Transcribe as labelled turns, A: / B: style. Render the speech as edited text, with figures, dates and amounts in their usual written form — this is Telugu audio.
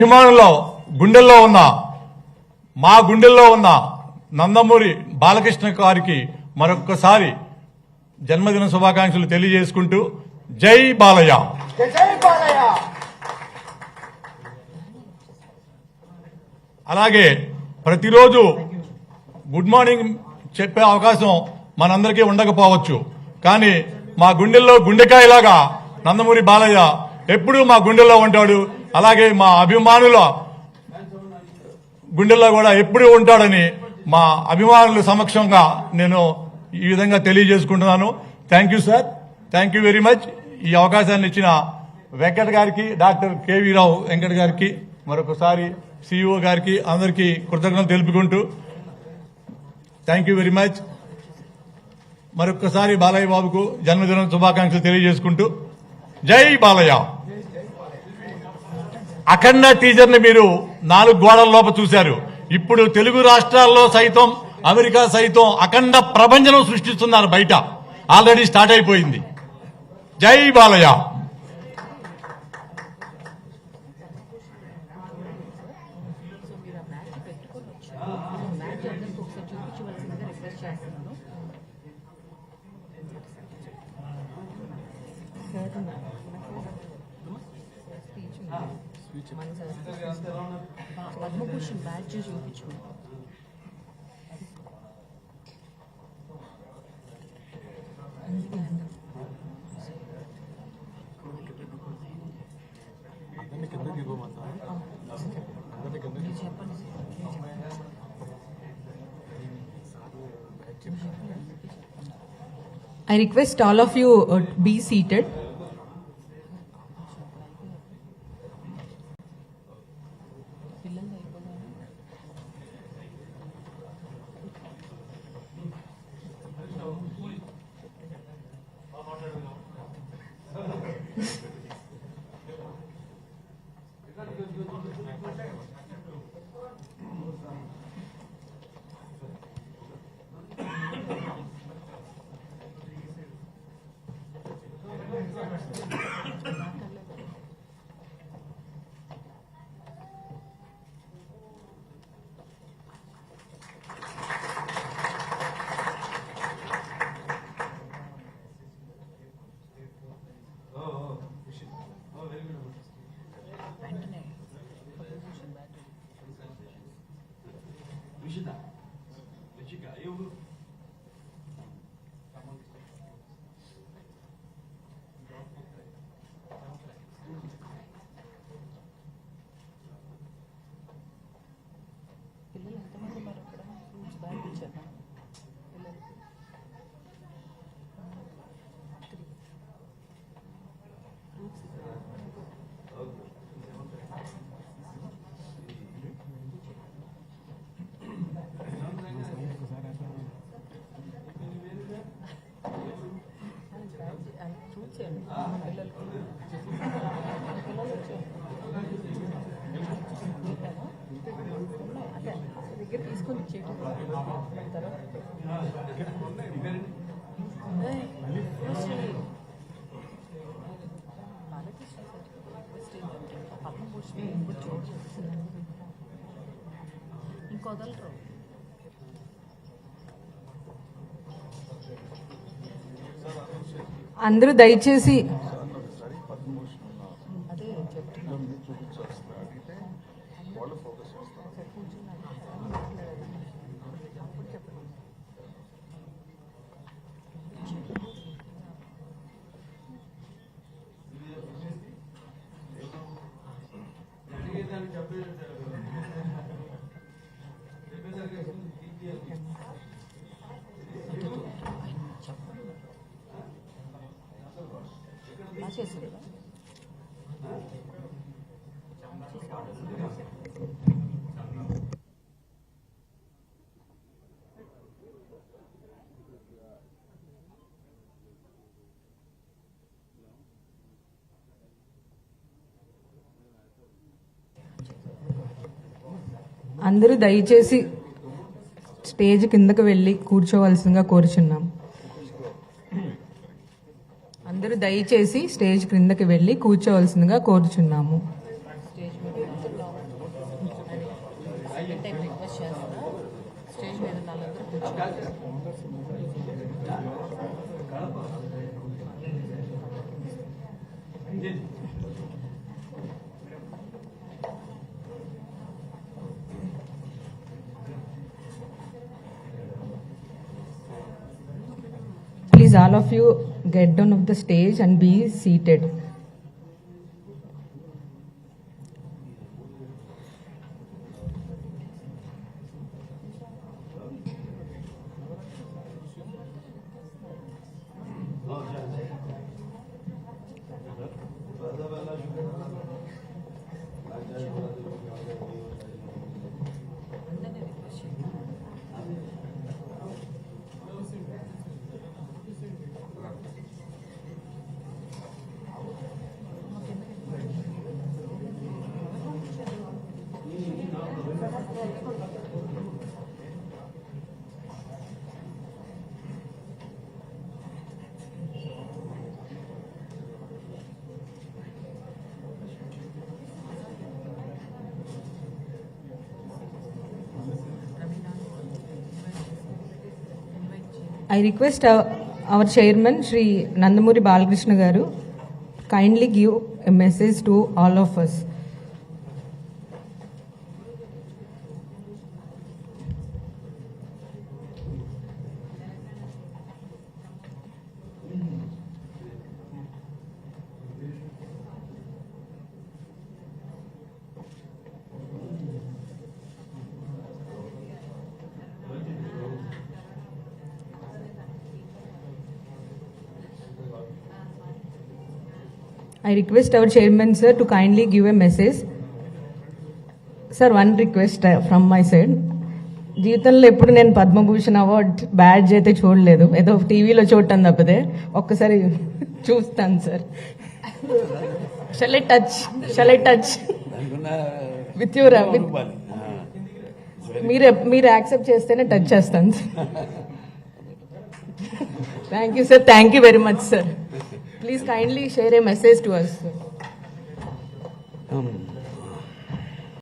A: అభిమానుల్లో మా గుండెల్లో ఉన్న నందమూరి బాలకృష్ణ గారికి మరొక్కసారి జన్మదిన శుభాకాంక్షలు తెలియజేసుకుంటూ జై బాలయ్య. అలాగే ప్రతిరోజు గుడ్ మార్నింగ్ చెప్పే అవకాశం మనందరికీ ఉండకపోవచ్చు, కానీ మా గుండెల్లో గుండెకాయలాగా నందమూరి బాలయ్య ఎప్పుడూ మా గుండెల్లో ఉంటాడు. అలాగే మా అభిమానుల గుండెల్లో కూడా ఎప్పుడూ ఉంటాడని మా అభిమానుల సమక్షంగా నేను ఈ విధంగా తెలియజేసుకుంటున్నాను. Thank you sir, thank you very much. ఈ అవకాశాన్ని ఇచ్చిన వెంకట్ గారికి, డాక్టర్ కేవీ రావు వెంకట్ గారికి మరొకసారి సిఇఓ గారికి అందరికీ కృతజ్ఞతలు తెలుపుకుంటూ థ్యాంక్ యూ వెరీ మచ్. మరొకసారి బాలయ్య బాబుకు జన్మదిన శుభాకాంక్షలు తెలియజేసుకుంటూ జై బాలయ్య. అఖండ టీజర్ ని మీరు 4 గోడల లోపల చూశారు. ఇప్పుడు తెలుగు రాష్ట్రాల్లో సైతం, అమెరికా సైతం అఖండ ప్రపంచం సృష్టిస్తున్నారు. బయట ఆల్రెడీ స్టార్ట్ అయిపోయింది. జై బాలయ్య.
B: పద్మభూషణ్ బ్యాడ్జ్ చూపించుకుంటాం.
C: I request all of you be seated.
B: పిల్లలు ఎంతమంది ఉన్నారు అక్కడ? ఫ్రూట్స్ బ్యాగ్ ఇచ్చారు. ఫ్రూట్స్ అండి పిల్లలకి. పిల్లలు వచ్చారు అంటే దగ్గర తీసుకొని ఇచ్చేటి బాలకృష్ణ రిక్వెస్ట్ ఏంటంటే పద్మభూషణ్ ఇంకో చోటు చేస్తున్నారు, ఇంకొదలరు.
C: అందరూ దయచేసి
B: అదే చెప్తున్నాను. చేసింది
C: అందరూ దయచేసి స్టేజ్ కిందకు వెళ్ళి కూర్చోవలసిందిగా కోరుచున్నాం. అందరూ దయచేసి స్టేజ్ క్రిందకి వెళ్ళి కూర్చోవలసిందిగా కోరుచున్నాము.
B: స్టేజ్ మీద టైం రిక్వెస్ట్ చేస్తున్నా స్టేజ్ మీద ఉన్న వాళ్ళందరూ కూర్చోవాలి.
C: Please, all of you get down of the stage and be seated. I request our chairman, Shri Nandamuri Balakrishna Garu, kindly give a message to all of us. I request our chairman, sir, to kindly give a message. Sir, one request from my side. జీవితంలో ఎప్పుడు నేను పద్మభూషణ్ అవార్డ్ బ్యాడ్జ్ అయితే చూడలేదు, ఏదో టీవీలో చూడటం తప్పితే ఒక్కసారి చూస్తాను sir. Shall I touch with your మీరు యాక్సెప్ట్ చేస్తేనే టచ్ చేస్తాను sir. Thank you sir, thank you very much sir. Please kindly share a message to us.